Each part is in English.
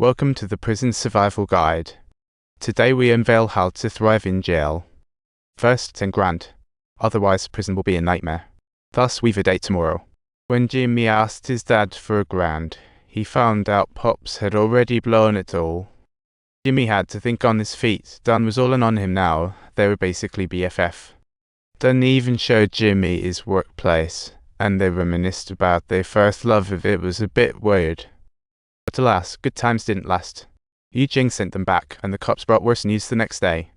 Welcome to the Prison Survival Guide. Today we unveil how to thrive in jail. First, 10 grand. Otherwise, prison will be a nightmare. Thus, we've a date tomorrow. When Jimmy asked his dad for a grand, he found out Pops had already blown it all. Jimmy had to think on his feet. Dunn was all in on him now. They were basically BFF. Dunn even showed Jimmy his workplace, and they reminisced about their first love if it was a bit weird. But alas, good times didn't last. Yu Jing sent them back, and the cops brought worse news the next day.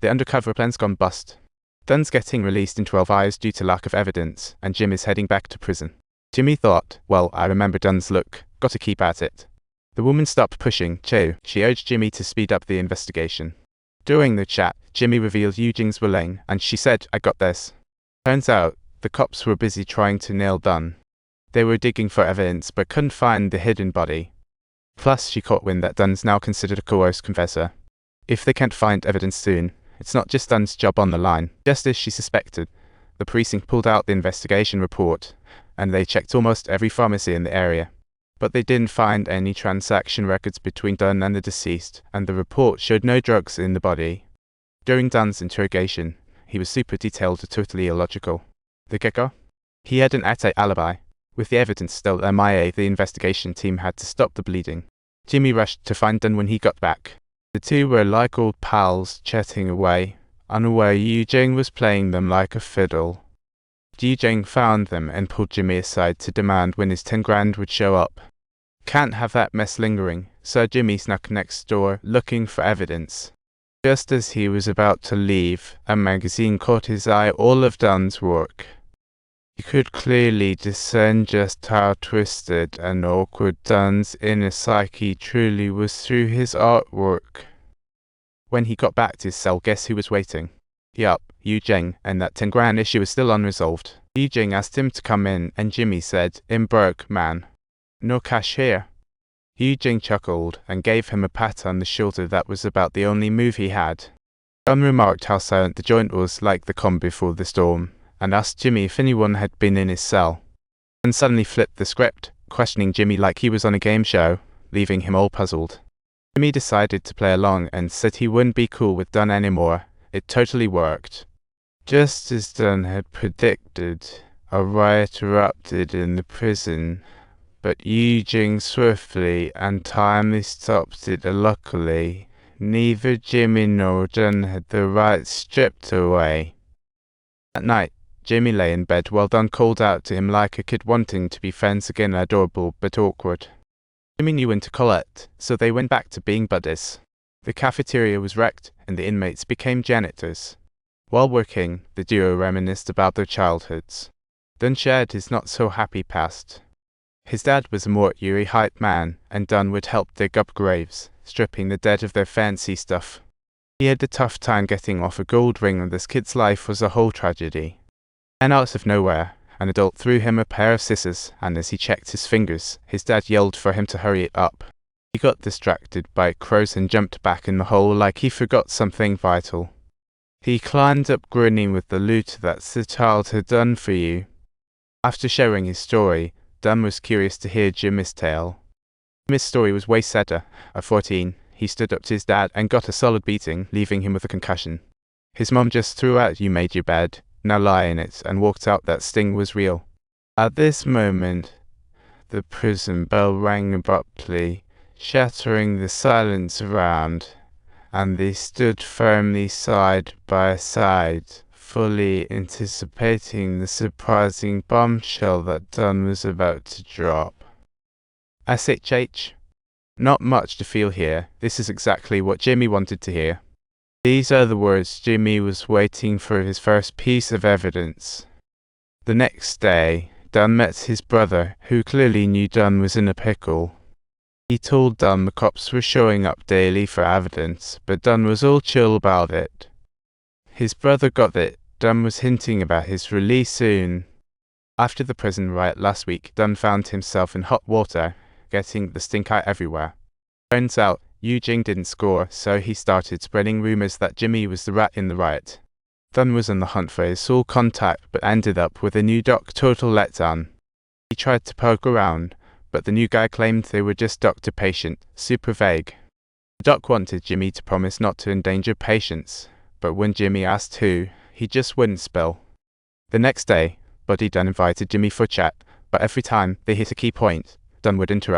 The undercover plan's gone bust. Dunn's getting released in 12 hours due to lack of evidence, and Jim is heading back to prison. Jimmy thought, well, I remember Dunn's look, gotta keep at it. The woman stopped pushing, she urged Jimmy to speed up the investigation. During the chat, Jimmy revealed Yu Jing's willing, and she said, I got this. Turns out, the cops were busy trying to nail Dunn. They were digging for evidence but couldn't find the hidden body. Plus, she caught wind that Dunn's now considered a coerced confessor. If they can't find evidence soon, it's not just Dunn's job on the line. Just as she suspected, the precinct pulled out the investigation report, and they checked almost every pharmacy in the area. But they didn't find any transaction records between Dunn and the deceased, and the report showed no drugs in the body. During Dunn's interrogation, he was super detailed and totally illogical. The kicker? He had an airtight alibi. With the evidence still MIA, the investigation team had to stop the bleeding. Jimmy rushed to find Dunn when he got back. The two were like old pals, chatting away, unaware Yu Jing was playing them like a fiddle. Yu Jing found them and pulled Jimmy aside to demand when his 10 grand would show up. Can't have that mess lingering, so Jimmy snuck next door, looking for evidence. Just as he was about to leave, a magazine caught his eye. All of Dunn's work. You could clearly discern just how twisted and awkward Dunn's inner psyche truly was through his artwork. When he got back to his cell, guess who was waiting? Yup, Yu Jing, and that 10 grand issue was still unresolved. Yu Jing asked him to come in, and Jimmy said, "I'm broke, man. No cash here." Yu Jing chuckled and gave him a pat on the shoulder. That was about the only move he had. Dunn remarked how silent the joint was, like the calm before the storm, and asked Jimmy if anyone had been in his cell. And suddenly flipped the script, questioning Jimmy like he was on a game show, leaving him all puzzled. Jimmy decided to play along and said he wouldn't be cool with Dunn anymore. It totally worked. Just as Dunn had predicted, a riot erupted in the prison, but Yu Jing swiftly and timely stopped it. Luckily, neither Jimmy nor Dunn had the riot stripped away. At night, Jimmy lay in bed while Dunn called out to him like a kid wanting to be friends again, adorable but awkward. Jimmy knew when to call it, so they went back to being buddies. The cafeteria was wrecked, and the inmates became janitors. While working, the duo reminisced about their childhoods. Dunn shared his not-so-happy past. His dad was a more eerie-hype man, and Dunn would help dig up graves, stripping the dead of their fancy stuff. He had a tough time getting off a gold ring, and this kid's life was a whole tragedy. And out of nowhere, an adult threw him a pair of scissors, and as he checked his fingers, his dad yelled for him to hurry it up. He got distracted by crows and jumped back in the hole like he forgot something vital. He climbed up grinning with the loot that's the child had done for you. After sharing his story, Dunn was curious to hear Jimmy's tale. Jimmy's story was way sadder. At 14, he stood up to his dad and got a solid beating, leaving him with a concussion. His mom just threw out, "You made your bed, now lie in it," and walked out. That sting was real. At this moment, the prison bell rang abruptly, shattering the silence around, and they stood firmly side by side, fully anticipating the surprising bombshell that Dunn was about to drop. SHH? Not much to feel here. This is exactly what Jimmy wanted to hear. These are the words Jimmy was waiting for, his first piece of evidence. The next day, Dunn met his brother, who clearly knew Dunn was in a pickle. He told Dunn the cops were showing up daily for evidence, but Dunn was all chill about it. His brother got that Dunn was hinting about his release soon. After the prison riot last week, Dunn found himself in hot water, getting the stink eye everywhere. Turns out, Yu Jing didn't score, so he started spreading rumors that Jimmy was the rat in the riot. Dunn was on the hunt for his soul contact, but ended up with a new doc. Total letdown. He tried to poke around, but the new guy claimed they were just doctor-patient, super vague. The doc wanted Jimmy to promise not to endanger patients, but when Jimmy asked who, he just wouldn't spill. The next day, Buddy Dunn invited Jimmy for chat, but every time they hit a key point, Dunn would interrupt.